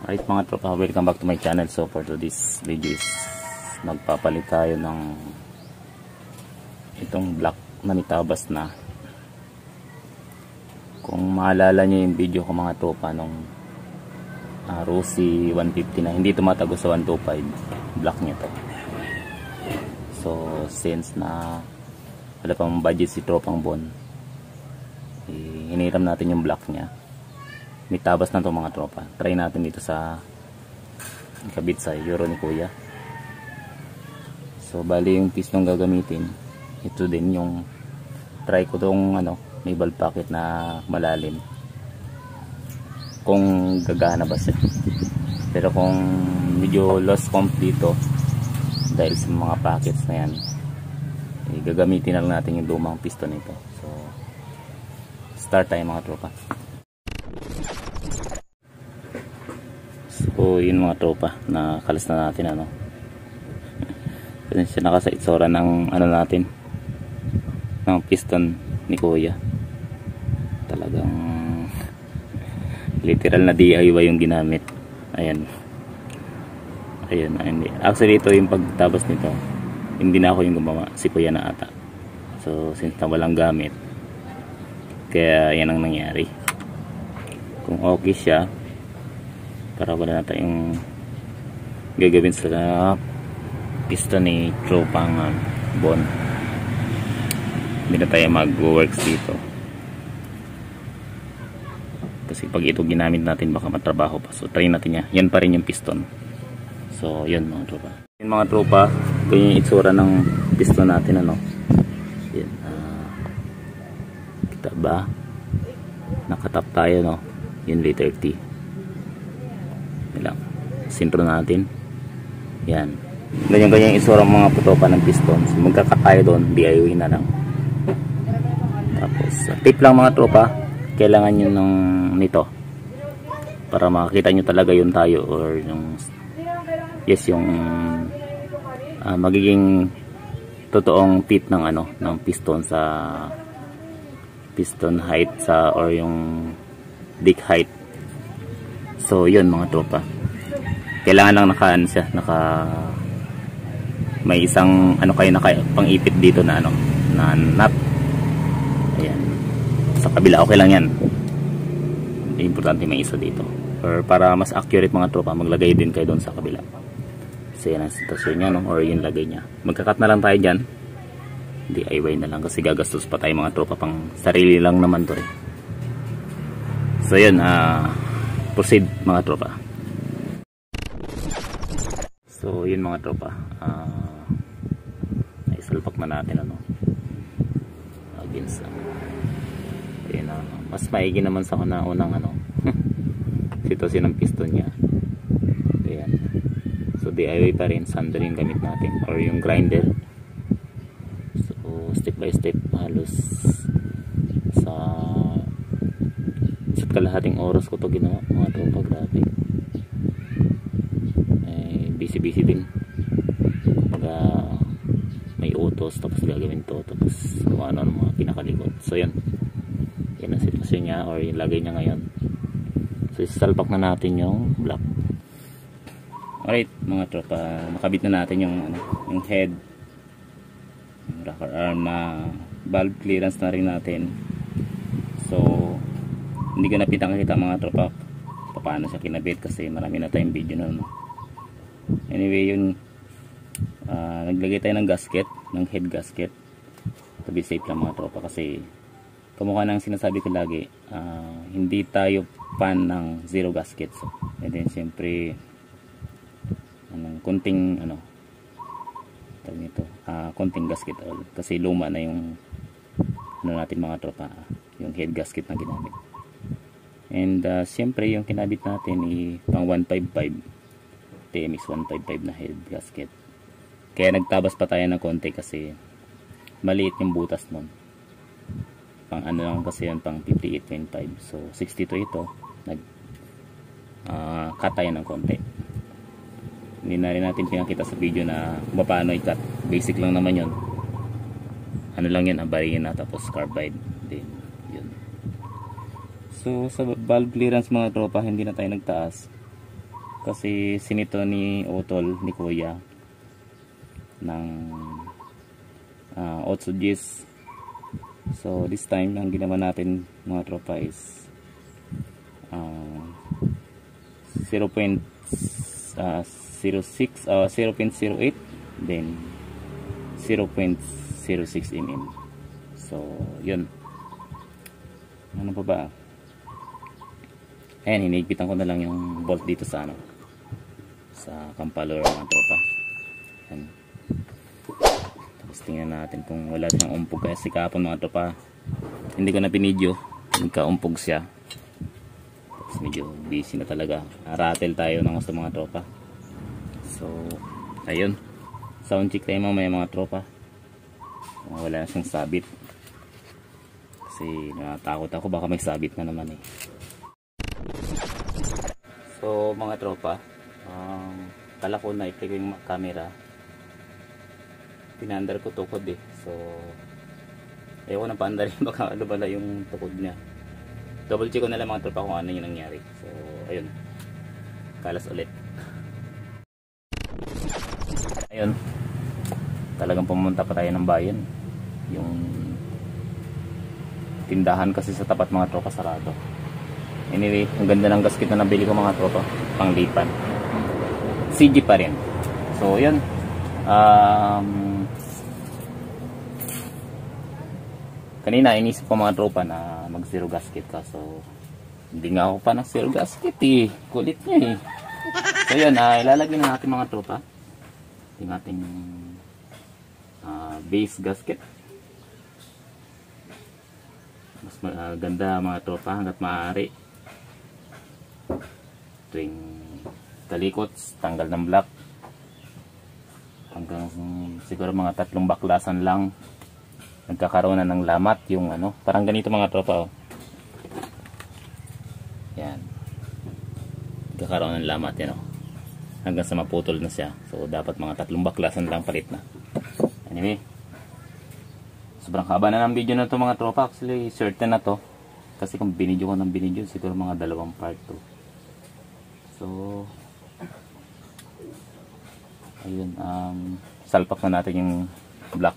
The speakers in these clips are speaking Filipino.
Alright mga tropa, welcome back to my channel. So for this video is magpapalit tayo ng itong black na nitabas na. Kung maalala nyo yung video ko mga tropa nung Rossi 150 na hindi tumatago sa 125, black nyo to. So since na wala pang budget si tropang Bon, hiniram natin yung black nya. May tabas na to mga tropa. Try natin dito sa kabit sa Euro ni Kuya. So bali yung piston gagamitin, ito din yung try ko tong may valve pocket na malalim, kung gagana ba siya. Pero kung medyo lost pump dito dahil sa mga pockets na yan, gagamitin na lang natin yung lumang piston nito. So start tayo mga tropa. So yun mga tropa, nakalas na natin siya nakasa itsura ng natin ng piston ni Kuya. Talagang literal na DIY yung ginamit. Ayan. Actually ito yung pagtabas nito, hindi na ako yung gumawa, si Kuya na ata. So since na walang gamit, kaya yan ang nangyari. Kung okay siya, para wala na tayong gagawin sa piston ni tropang Bon, hindi na tayo mag-works dito. Kasi pag ito ginamit natin baka matrabaho pa. So try natin yan pa rin yung piston. So yun mga tropa. Yun mga tropa, ganyan yung itsura ng piston natin yan. Kita ba? Nakatap tayo yun liter T. Lang sintro natin yan, ganyan isura mga putopa ng piston. So magkakatayo doon, DIY na lang. Tapos tip lang mga tropa, kailangan nyo nito para makakita nyo talaga yung tayo or yung yung magiging totoong fit ng ng piston sa piston height or yung dick height. So yun mga tropa, kailangan lang may isang kayo pang-ipit dito na na nut. Ayan, sa kabila okay lang yan, importante may isa dito, or para mas accurate mga tropa, maglagay din kayo doon sa kabila. So yan ang sitwasyon nya or yung lagay nya. Magkakat na lang tayo dyan, DIY na lang kasi gagastos pa tayo mga tropa, pang sarili lang naman to So yun, proceed mga tropa. So yun mga tropa, naisalpak na natin against mas maigi naman sa unang sitwasyon ng piston nya. Ayan. So DIY pa rin, sander yung gamit natin or yung grinder. So step by step, halos sa kalahating oras ko to ginawa mga tropa. Grabe, busy din pag may utos, tapos gagawin to, tapos kung ano mga pinakalikot. So yan ang sitwasyon niya or yung lagay niya ngayon. So isalpak na natin yung block. Alright mga tropa, nakabit na natin yung head, yung rocker arm na valve clearance na rin natin. So hindi ko na kita mga tropa paano siya kinabit kasi marami na tayong video Anyway yun, naglagay tayo ng gasket, ng head gasket to be safe lang mga tropa, kasi kamukha ng sinasabi ko lagi, hindi tayo fan ng zero gasket. So, and then siyempre konting konting gasket oil kasi luma na yung natin mga tropa, yung head gasket na ginamit. And siyempre yung kinabit natin pang 155 TMX 155 na head gasket. Kaya nagtabas pa tayo ng konti kasi maliit yung butas nun. Pang lang kasi yan, pang 58.5. So 62 ito, cut tayo ng konti. Hindi na rin natin pinakita sa video na paano i-cut. Basic lang naman yun. Lang yan, abarihin na tapos carbide din. So sa valve clearance mga tropa, hindi na tayo nagtaas kasi sinito ni Utol ni Kuya ng 8 Gs. So this time ang ginawa natin mga tropa is 0.08 then 0.06 mm. So yun, ano pa ba, ayan, hinigpitan ko na lang yung bolt dito sa ano, sa campalor mga tropa. Ayan. Tapos tingnan natin kung wala siyang umpog, kasi kahapon mga tropa hindi ko na pinidyo, nagka-umpog siya. Tapos medyo busy na talaga, rattle tayo ng gusto mga tropa. So ayun, sound check tayo mamaya mga tropa. Wala na siyang sabit kasi natakot ako baka may sabit na naman eh. So mga tropa, kala ko na i-play ko yung camera, pinandar ko tukod eh. So ayoko na paandarin baka lumala yung tukod niya. Double check ko na lang mga tropa kung ano yung nangyari. So ayun, kalas ulit. Ayun, talagang pumunta pa tayo ng bayan. Yung tindahan kasi sa tapat mga tropa sarado. Anyway, ang ganda ng gasket na nabili ko mga tropa, panglipan. CG pa rin. So yun, kanina inisip ko mga tropa na mag zero gasket ka. So hindi nga ako pa ng zero gasket eh, kulit niya eh. So yun, ilalagay na natin mga tropa yung ating base gasket. Mas ganda mga tropa hanggat maaari. Tuwing talikot, tanggal ng block. Hanggang siguro mga 3 baklasan lang nagkakaroon na ng lamat yung ano. Parang ganito mga tropa oh. Yan. Nagkakaroon ng lamat yan oh. Hanggang sa maputol na siya. So dapat mga 3 baklasan lang palit na. Anyway, sobrang haba na ng video na to mga tropa. Actually certain na to, kasi kung binidyo ko ng binidyo siguro mga 2 part to. So ayun, salpak na natin yung block.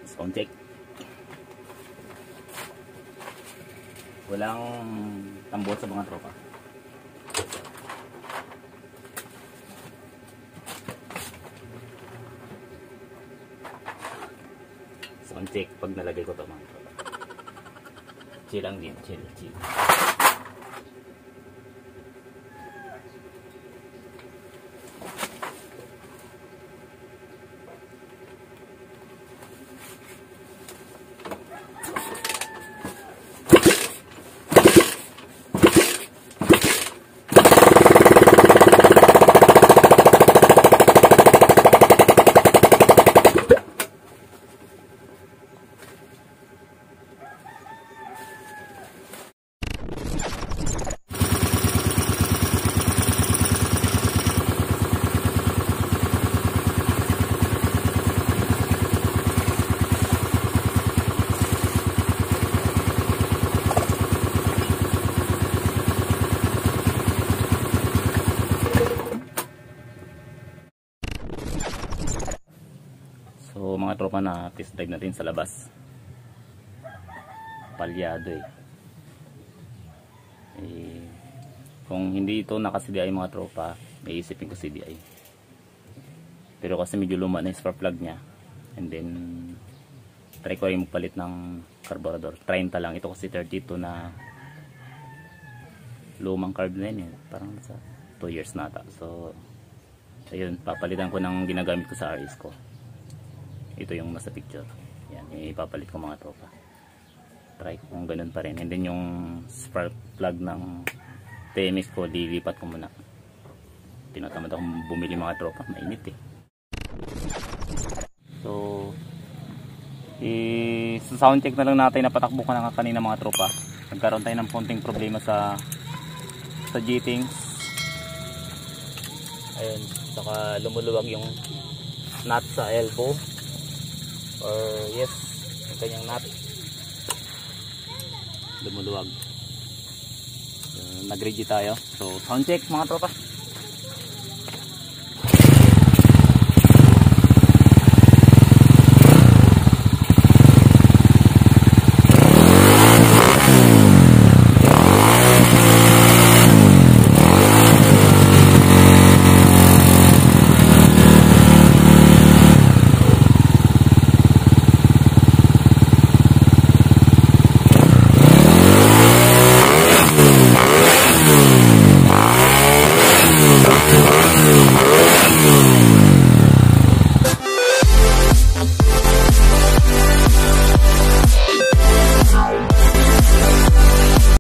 Sound check. Walang tambot sa mga tropa. Sound check pag nalagay ko ito mga tropa. Chill lang din, chill. So mga tropa, na test drive natin sa labas. Palyado eh. Kung hindi ito naka-CDI mga tropa, may isipin ko CDI. Pero kasi medyo luma na yung spark plug nya. And then try ko rin magpalit ng carburetor. 30 lang. Ito kasi 32 na lumang carb na yun eh. Parang sa 2 years na ata. So ayun, papalitan ko ng ginagamit ko sa RS ko. Ito yung nasa picture. Yan, ipapalit ko mga tropa. Try ko kung ganun pa rin. And then yung spark plug ng TMX ko, lilipat ko muna. Tinatamad akong bumili mga tropa. Mainit eh. So sound check na lang natin. Napatakbo ko na kanina mga tropa. Nagkaroon tayo ng konting problema sa G-Things. Ayun, saka lumuluwag yung nut sa elbow, or yes, yung kanyang nut lumuluwag. So, nag-ready tayo. So sound check mga tropa.